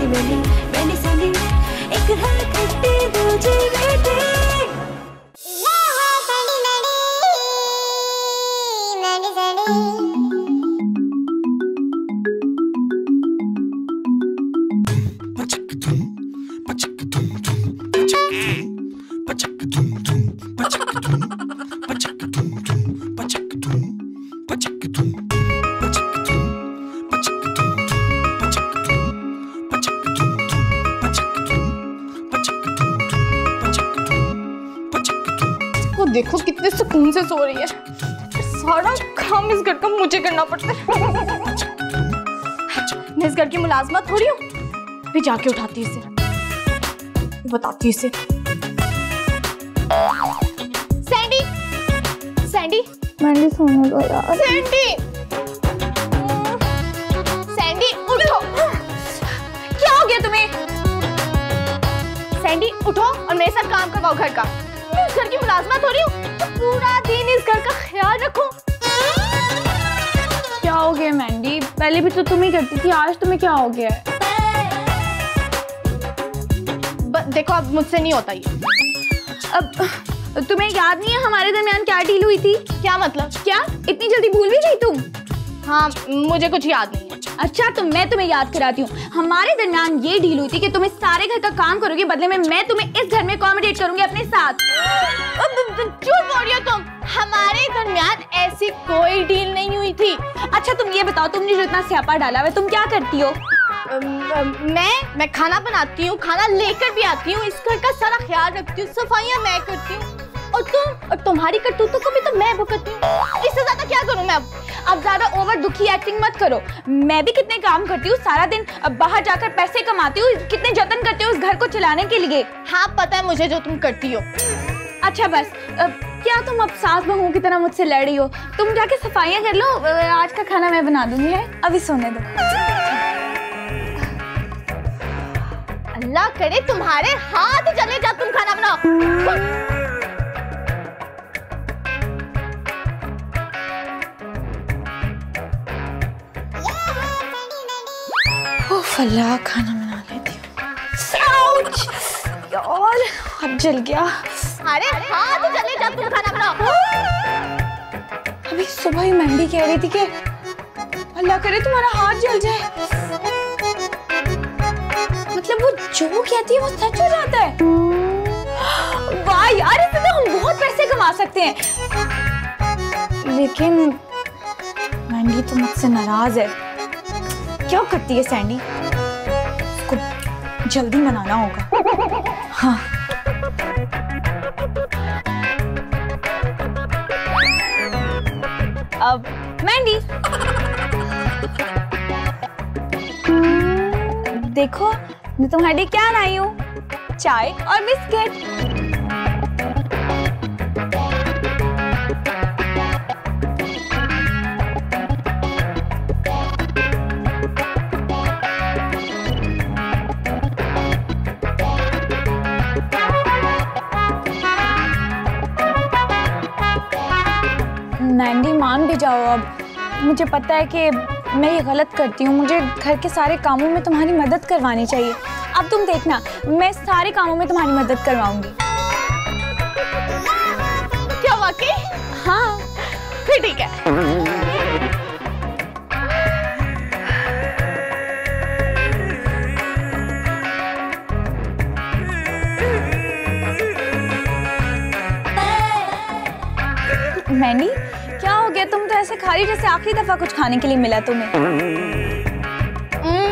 मैंने मैंने सैंडी एक है खट्टी दूजी मीठी। देखो कितने सुकून से सो रही है। सारा काम इस घर का मुझे करना पड़ता है। मैं इस घर की मुलाजमा थोड़ी हूँ। भी जाके उठाती हूँ इसे, बताती हूँ इसे। सैंडी, सैंडी, मैंडी सोने दो यार। सैंडी, सैंडी उठो। क्या हो गया तुम्हें? सैंडी उठो और मेरे साथ काम करवाओ घर का। इस घर की मुलाजमत हो रही हूँ तो पूरा दिन इस घर का ख्याल रखो। क्या हो गया मैंडी? पहले भी तो तुम ही करती थी, आज तुम्हें क्या हो गया है? देखो अब मुझसे नहीं होता ये। अब तुम्हें याद नहीं है हमारे दरमियान क्या डील हुई थी? क्या मतलब? क्या इतनी जल्दी भूल भी गई तुम? हाँ मुझे कुछ याद नहीं है। अच्छा तो मैं तुम्हें याद कराती हूँ। हमारे दरमियान ये डील हुई थी कि तुम इस सारे घर का काम करोगे, बदले में मैं तुम्हें इस घर में अकोमोडेट करूंगी अपने साथ। झूठ बोल रही हो तुम। हमारे दरमियान ऐसी कोई डील नहीं हुई थी। अच्छा तुम ये बताओ, तुमने जो इतना स्यापा डाला है तुम क्या करती हो? मैं खाना बनाती हूँ, खाना लेकर भी आती हूँ, इस घर का सारा ख्याल रखती हूँ, सफाइयाँ मैं करती हूँ। और तुम्हारी करतूतों को भी तो मैं भुगतती हूँ। इससे ज्यादा क्या करूँ मैं? अब ज्यादा ओवर दुखी एक्टिंग मत करो। मैं भी कितने काम करती हूँ, सारा दिन बाहर जाकर पैसे कमाती हूँ, कितने जतन करती हूँ उस घर को चलाने के लिए। हाँ पता है मुझे जो तुम करती हो। अच्छा बस क्या तुम अब सास बहू की तरह मुझसे लड़ रही हो? तुम जाके सफाइयाँ कर लो, आज का खाना मैं बना दूंगी। है अभी सोने दो। अल्लाह करे तुम्हारे हाथ जले जब तुम खाना बनाओ। अल्लाह खाना बना लेती हूँ। यार अब जल गया। अरे हाथ जले जब तुम खाना बनाओ। अभी सुबह ही मैंडी कह रही थी कि अल्लाह करे तुम्हारा हाथ जल जाए। मतलब वो जो कहती है वो सच हो जाता है। वाह यार, इससे तो हम बहुत पैसे कमा सकते हैं। लेकिन मैंडी तो मुझसे नाराज है। क्या करती है सैंडी? उसको जल्दी मनाना होगा। हाँ अब मैंडी देखो मैं तुम्हारे लिए क्या लाई हूँ, चाय और बिस्किट। मैंडी मान भी जाओ, अब मुझे पता है कि मैं ये गलत करती हूँ। मुझे घर के सारे कामों में तुम्हारी मदद करवानी चाहिए। अब तुम देखना मैं सारे कामों में तुम्हारी मदद करवाऊंगी। क्या वाकई? हाँ फिर ठीक है। मैंडी क्या हो गया? तुम तो ऐसे खा रही जैसे आखिरी दफा कुछ खाने के लिए मिला तुम्हें।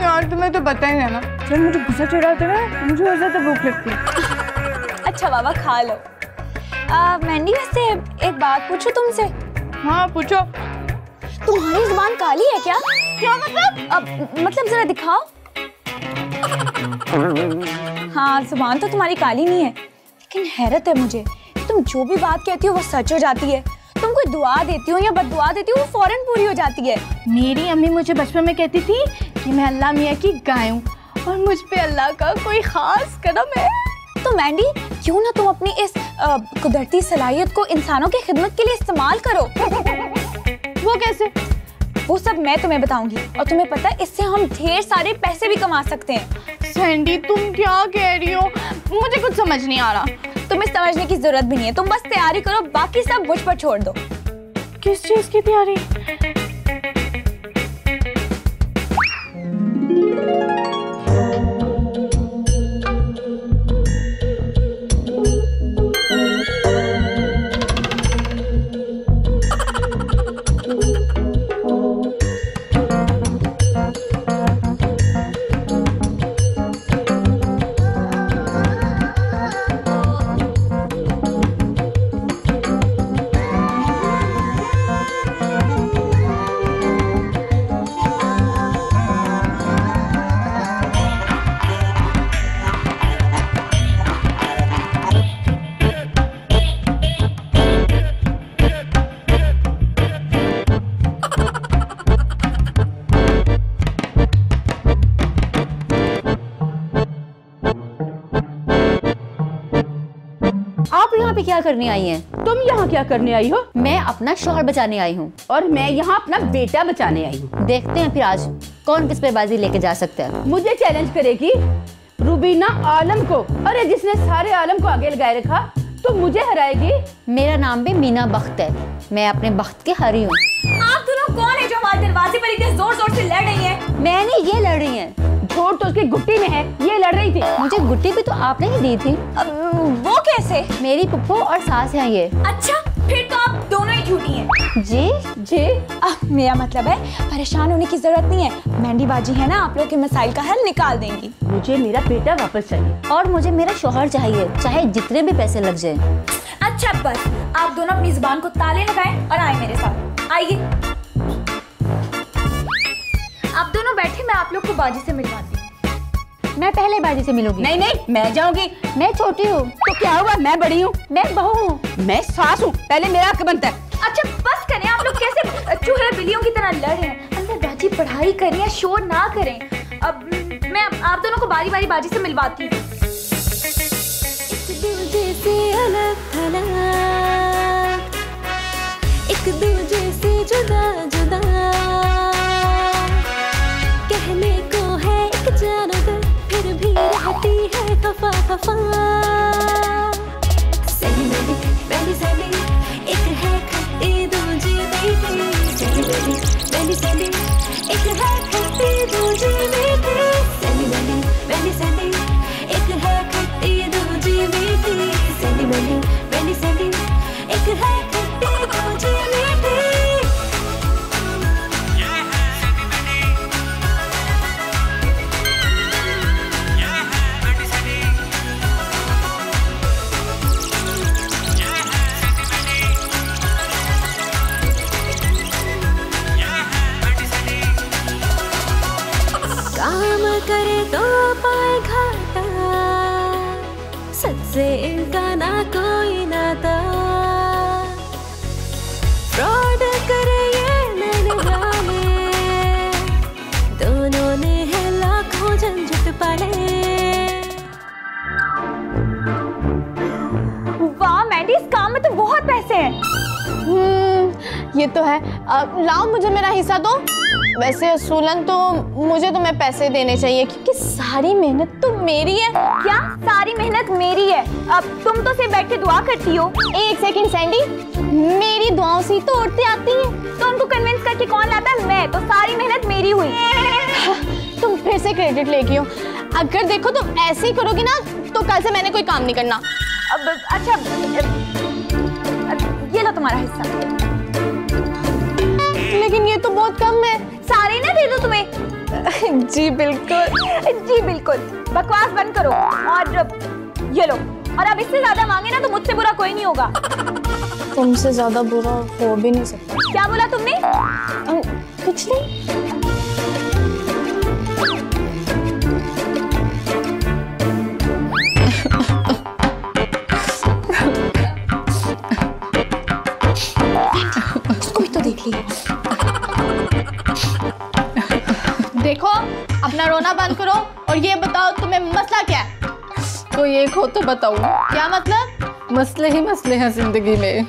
यार तुम्हें तो पता ही है ना, जब मुझे गुस्सा चढ़ाते हैं मुझे और ज्यादा भूख लगती है। अच्छा बाबा खा लो। मैंडी वैसे एक बात पूछूं तुमसे? हाँ पूछो। तुम्हारी जुबान काली है क्या? क्या मतलब? मतलब जरा दिखाओ। हाँ जुबान तो तुम्हारी काली नहीं है, लेकिन हैरत है मुझे, तुम जो भी बात कहती हो वो सच हो जाती है। तुम कोई दुआ देती हो या बददुआ देती हो वो फौरन पूरी हो जाती है। मेरी अम्मी मुझे बचपन में कहती थी कि मैं अल्लाह मियाँ की गाय हूँ और मुझ पे अल्लाह का कोई खास करम है। तो मैंडी क्यों ना तुम अपनी इस कुदरती सलाहियत को इंसानों की खिदमत के लिए इस्तेमाल करो। वो कैसे? वो सब मैं तुम्हें बताऊंगी। और तुम्हें पता है इससे हम ढेर सारे पैसे भी कमा सकते हैं। सैंडी तुम क्या कह रही हो? मुझे कुछ समझ नहीं आ रहा। तुम्हें समझने की जरूरत भी नहीं है, तुम बस तैयारी करो, बाकी सब मुझ पर छोड़ दो। किस चीज की तैयारी? आप यहाँ पे क्या करने आई हैं? तुम यहाँ क्या करने आई हो? मैं अपना शौहर बचाने आई हूँ। और मैं यहाँ अपना बेटा बचाने आई हूँ। देखते हैं फिर आज कौन किस पे बाजी लेके जा सकता है। मुझे चैलेंज करेगी रुबीना आलम को? अरे जिसने सारे आलम को आगे लगाए रखा, तो मुझे हराएगी? मेरा नाम भी मीना बख्त है, मैं अपने बख्त के हरी हूँ। आप दोनों कौन है जो हमारे दरवाजे पर इतने जोर जोर से लड़ रही हैं? मैं नहीं, ये लड़ रही हैं। चोट तो उसकी गुट्टी में है, ये लड़ रही थी। मुझे गुट्टी भी तो आपने ही दी थी। वो कैसे? मेरी पुप्पो और सास है ये। अच्छा, फिर तो आप दोनों ही झूठी हैं। जी जी मेरा मतलब है परेशान होने की जरूरत नहीं है, मेहंदी बाजी है ना, आप लोग के मसाइल का हल निकाल देंगी। मुझे मेरा बेटा वापस चाहिए और मुझे मेरा शौहर चाहिए, चाहे जितने भी पैसे लग जाए। अच्छा बस, आप दोनों अपनी जुबान को ताले लगाएं और आए मेरे साथ। आइए, आप दोनों बैठे, मैं आप लोग को बाजी से मिलवाती हूँ। मैं पहले बाजी से मिलूंगी। नहीं नहीं, मैं जाऊंगी। मैं छोटी हूँ। तो क्या हुआ, मैं बड़ी हूँ। मैं बहू हूँ। मैं सास हूँ, पहले मेरा हक बनता है। अच्छा बस करें, आप लोग कैसे चूहे बिल्लियों की तरह लड़ रहे हैं? अंदर बाजी पढ़ाई करें या शोर ना करें। अब मैं आप दोनों को बारी बारी बाजी से मिलवाती हूँ। एक दूजे से अलग थलग, एक दूजे से जुदा जुदा, कहने को है एक जान अगर, फिर भी रहती है खफा खफा। सैली वैली सैली, एक है खट्टी दूजी मीठी। सैली वैली सैली, एक है खट्टी दूजी मीठी। सैली वैली सैली, एक है खट्टी दूजी मीठी। सैली वैली सैली, एक है खट्टी दूजी मीठी। काम करे तो पाए घाटा, सच से इनका ना कोई नाता। फ्रॉड करे ये मैंने जाने, दोनों ने है लाखों झंझट पाले। वाह मैंडी, इस काम में तो बहुत पैसे हैं। ये तो है। लाओ मुझे मेरा हिस्सा दो। वैसे असूलन तो मुझे तुम्हें पैसे देने चाहिए क्योंकि सारी मेहनत तो मेरी है। क्या सारी मेहनत मेरी है? अब तुम तो सिर्फ बैठ के दुआ करती हो। एक सेकंड सैंडी, मेरी दुआओं से तो औरतें आती हैं। तो उनको कन्विंस करके कौन लाता है? मैं। तो सारी मेहनत मेरी हुई। तुम फिर से क्रेडिट लेगी हो। अगर देखो तुम ऐसे ही करोगी ना तो कल से मैंने कोई काम नहीं करना। अब अच्छा, ये लो तुम्हारा हिस्सा। लेकिन ये तो बहुत कम है। सारे ना दे दो तुम्हें। जी बिल्कुल, जी बिल्कुल। बकवास बंद करो और ये लो। और अब इससे ज्यादा मांगे ना तो मुझसे बुरा कोई नहीं होगा। तुमसे ज्यादा बुरा हो भी नहीं सकता। क्या बोला तुमने? कुछ नहीं। इसको भी तो देख लिया। देखो, अपना रोना बंद करो और ये बताओ तुम्हें मसला क्या है? कोई एक हो तो बताओ। क्या मतलब? मसले ही मसले हैं जिंदगी में।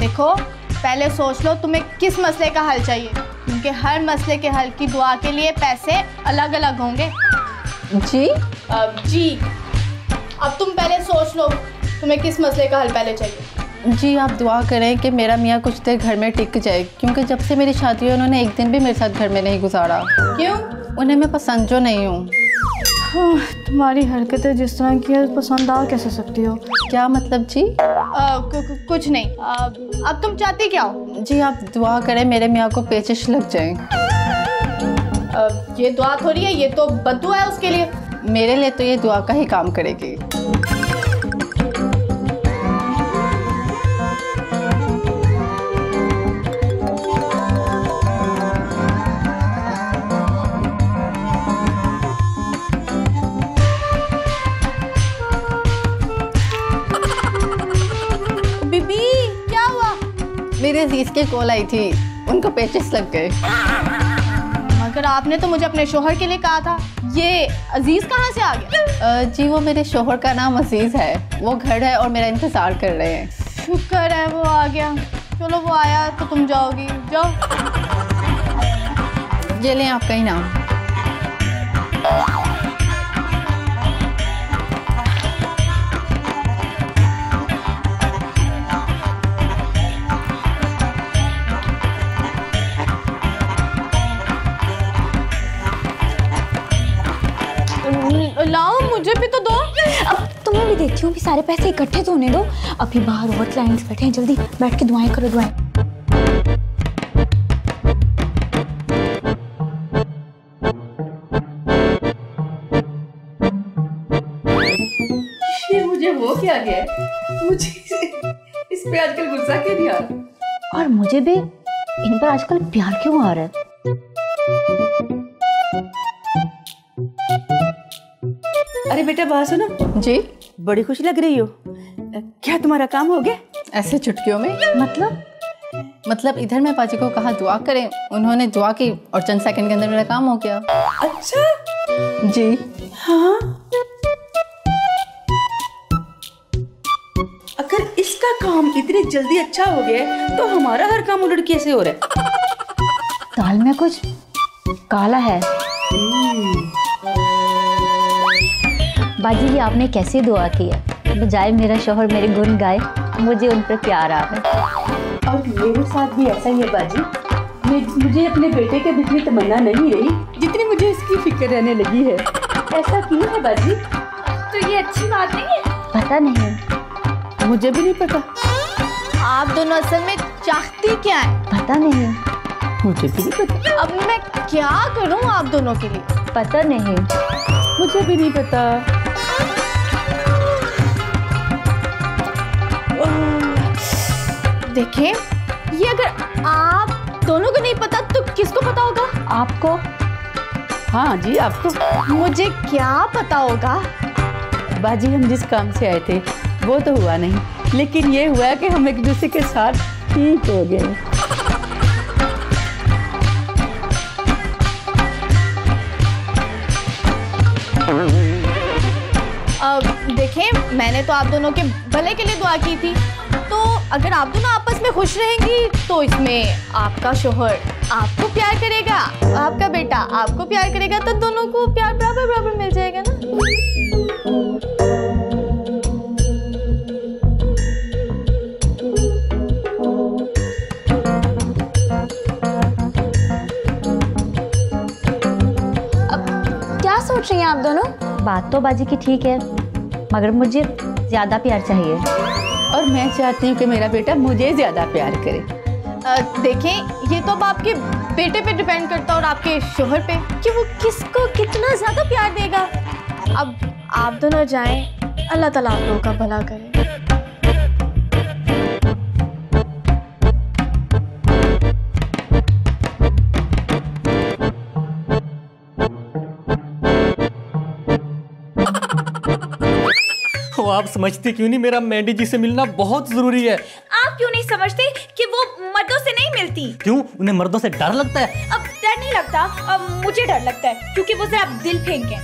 देखो, पहले सोच लो तुम्हें किस मसले का हल चाहिए, क्योंकि हर मसले के हल की दुआ के लिए पैसे अलग अलग होंगे। जी जी, अब तुम पहले सोच लो तुम्हें किस मसले का हल पहले चाहिए। जी, आप दुआ करें कि मेरा मियाँ कुछ देर घर में टिक जाए, क्योंकि जब से मेरी शादी हुई उन्होंने एक दिन भी मेरे साथ घर में नहीं गुजारा। क्यों? उन्हें मैं पसंद जो नहीं हूँ। हाँ, तुम्हारी हरकतें जिस तरह की है पसंद आ कैसे सकती हो? क्या मतलब जी? कुछ नहीं। अब तुम चाहती क्या हो? जी, आप दुआ करें मेरे मियाँ को पेचिश लग जाए। ये दुआ थोड़ी है, ये तो बद्दुआ है उसके लिए। मेरे लिए तो ये दुआ का ही काम करेगी। बीबी क्या हुआ? मेरे अजीज के कॉल आई थी, उनको पेचिश लग गए। मगर आपने तो मुझे अपने शोहर के लिए कहा था। ये अजीज कहाँ से आ गया? जी, वो मेरे शोहर का नाम अजीज है, वो घर है और मेरा इंतजार कर रहे हैं। शुक्र है वो आ गया। चलो वो आया तो तुम जाओगी, जाओ। ये लें आपका ही नाम। लाओ, मुझे भी तो दो। अब तुम्हें भी देती हूँ, भी सारे पैसे इकट्ठे तो होने दो। अभी बाहर और क्लाइंट्स बैठे हैं, जल्दी बैठ के दुआएं करो, दुआएं। ये मुझे हो क्या गया है? मुझे इस पे आजकल गुस्सा क्यों नहीं आ रहा? और मुझे भी इन पर आजकल प्यार क्यों आ रहा है? अरे बेटा बात सुनो। जी, बड़ी खुश लग रही हो। क्या तुम्हारा काम हो गया? ऐसे चुटकियों में? मतलब इधर मैं पाजी को कहा दुआ करें, उन्होंने दुआ की और चंद सेकंड के अंदर मेरा काम हो गया। अच्छा। जी हाँ, अगर इसका काम इतनी जल्दी अच्छा हो गया तो हमारा हर काम उलट कैसे हो रहा है? दाल में कुछ काला है। बाजी, ये आपने कैसे दुआ की है? बजाय मेरा शौहर मेरे गुण गाए, मुझे उन पर प्यार आ रहा है। और मेरे साथ भी ऐसा ही है बाजी। मुझे अपने बेटे के जितनी तमन्ना नहीं रही जितनी मुझे इसकी फिक्र रहने लगी है। ऐसा क्यों है बाजी? तो ये अच्छी बात नहीं है? पता नहीं, मुझे भी नहीं पता। आप दोनों असल में चाहती क्या है? पता नहीं, मुझे भी नहीं पता। अब मैं क्या करूं आप दोनों के लिए? पता नहीं। मुझे भी नहीं पता। देखें, ये अगर आप दोनों को नहीं पता तो किसको पता होगा? आपको? हाँ जी, आपको। मुझे क्या पता होगा? बाजी, हम जिस काम से आए थे वो तो हुआ नहीं, लेकिन ये हुआ कि हम एक दूसरे के साथ ठीक हो गए। देखें, मैंने तो आप दोनों के भले के लिए दुआ की थी, तो अगर आप दोनों आपस में खुश रहेंगी तो इसमें आपका शोहर आपको प्यार करेगा, आपका बेटा आपको प्यार करेगा, तो दोनों को प्यार बराबर बराबर मिल जाएगा ना। अब क्या सोच रही हैं आप दोनों? बात तो बाजी की ठीक है, मगर मुझे ज्यादा प्यार चाहिए। और मैं चाहती हूँ कि मेरा बेटा मुझे ज्यादा प्यार करे। देखें, ये तो अब आपके बेटे पे डिपेंड करता है और आपके शोहर पे कि वो किसको कितना ज्यादा प्यार देगा। अब आप दोनों जाएं, अल्लाह ताला आप लोगों का भला करे। वो आप समझते क्यों नहीं, मेरा मैंडी जी से मिलना बहुत जरूरी है। आप क्यों नहीं समझते कि वो मर्दों से नहीं मिलती? क्यों, उन्हें मर्दों से डर लगता है? अब डर नहीं लगता, अब मुझे डर लगता है, क्योंकि वो जरा दिल फेंके।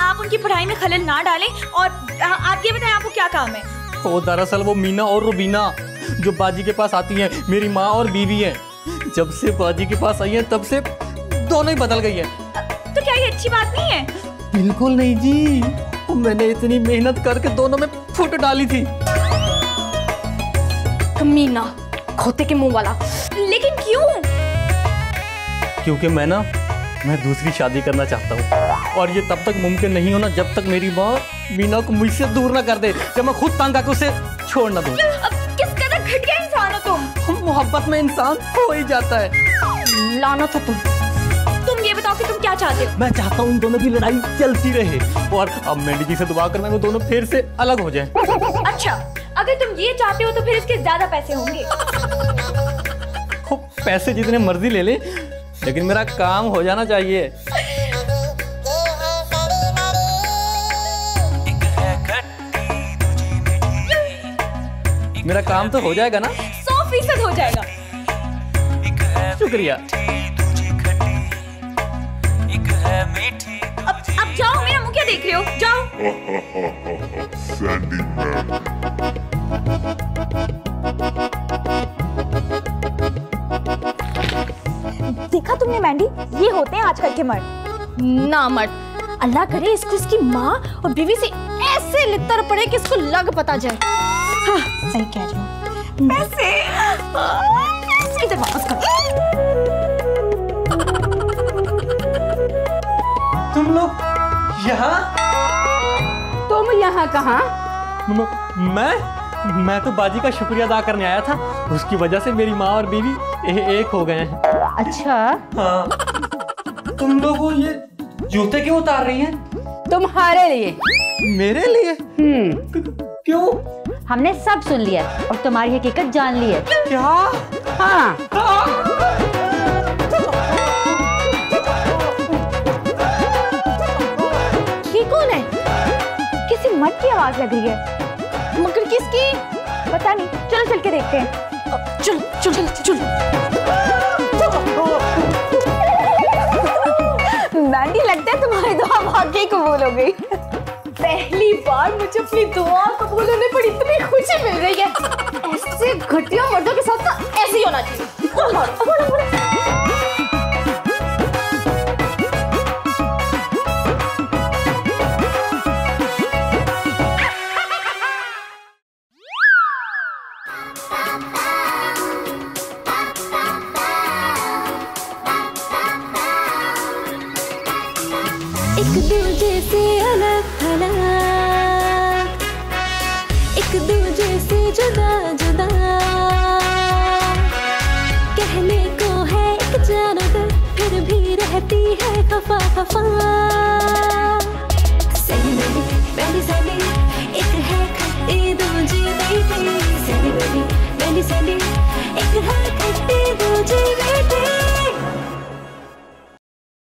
आप उनकी पढ़ाई में खलल ना डालें। और आप ये बताएं, आपको क्या काम है? वो दरअसल वो मीना और रुबीना जो बाजी के पास आती हैं, मेरी माँ और बीवी हैं। जब से बाजी के पास आई हैं तब से दोनों ही बदल गई हैं। तो क्या ये अच्छी बात नहीं है? बिल्कुल नहीं जी, मैंने इतनी मेहनत करके दोनों में फुट डाली थी। कमीना, खोते के मुंह वाला। लेकिन क्यों? क्योंकि मैं दूसरी शादी करना चाहता हूँ, और ये तब तक मुमकिन नहीं होना जब तक मेरी माँ मीना को मुझसे दूर ना कर दे, जब मैं खुद तंग आकर उसे छोड़ ना दूँ। अब किस कदर घटिया इंसान हो तुम। मोहब्बत में इंसान हो ही जाता है। लानत हो तुम ये बताओ कि तुम क्या चाहते हो? मैं चाहता हूँ इन दोनों की लड़ाई चलती रहे, और अब मेंढी जी से दुआ करना वो दोनों फिर से अलग हो जाएं। अच्छा, अगर तुम ये चाहते हो तो फिर इसके ज्यादा पैसे होंगे। पैसे जितने मर्जी ले ले, लेकिन मेरा काम हो जाना चाहिए। मेरा काम तो हो जाएगा ना? 100% हो जाएगा। शुक्रिया। अब जाओ, मेरा मुंह क्या देख रहे हो? जाओ। देखा तुमने मैंडी, ये होते हैं आजकल के मर्द। ना मर्द, अल्लाह करे इसको इसकी माँ और बीवी से ऐसे लित्तर पड़े कि इसको लग पता जाए। हाँ, सही कह रही हूँ। पैसे इधर वापस करो। तुम लोग यहाँ? तुम यहाँ कहाँ? मैं तो बाजी का शुक्रिया अदा करने आया था, उसकी वजह से मेरी माँ और बीवी एक हो गए हैं। अच्छा, हाँ। तुम लोग ये जूते क्यों उतार रही हैं? तुम्हारे लिए। मेरे लिए? क्यों? हमने सब सुन लिया और तुम्हारी हकीकत जान ली है। क्या? हाँ। ये कौन है? किसी मर्द की आवाज लग रही है, मगर किसकी? पता नहीं। चलो चल के देखते हैं। चल चल चल चल। मैंडी, लगता है तुम्हारी दुआ वाकई कबूल हो गई। पहली बार मुझे अपनी दुआ कबूल होने पर इतनी खुशी मिल रही है। ऐसे घटिया मर्दों के साथ ना ऐसे ही होना चाहिए। एक दूजे से अलग थलग, एक दूजे से जुदा जुदा, कहने को है एक जानवर, फिर भी रहती है खफा खफा। सही मैंने सैंडी, एक है खट्टी दूजी मीठी। सही मैंने सैंडी, एक है खट्टी दूजी मीठी।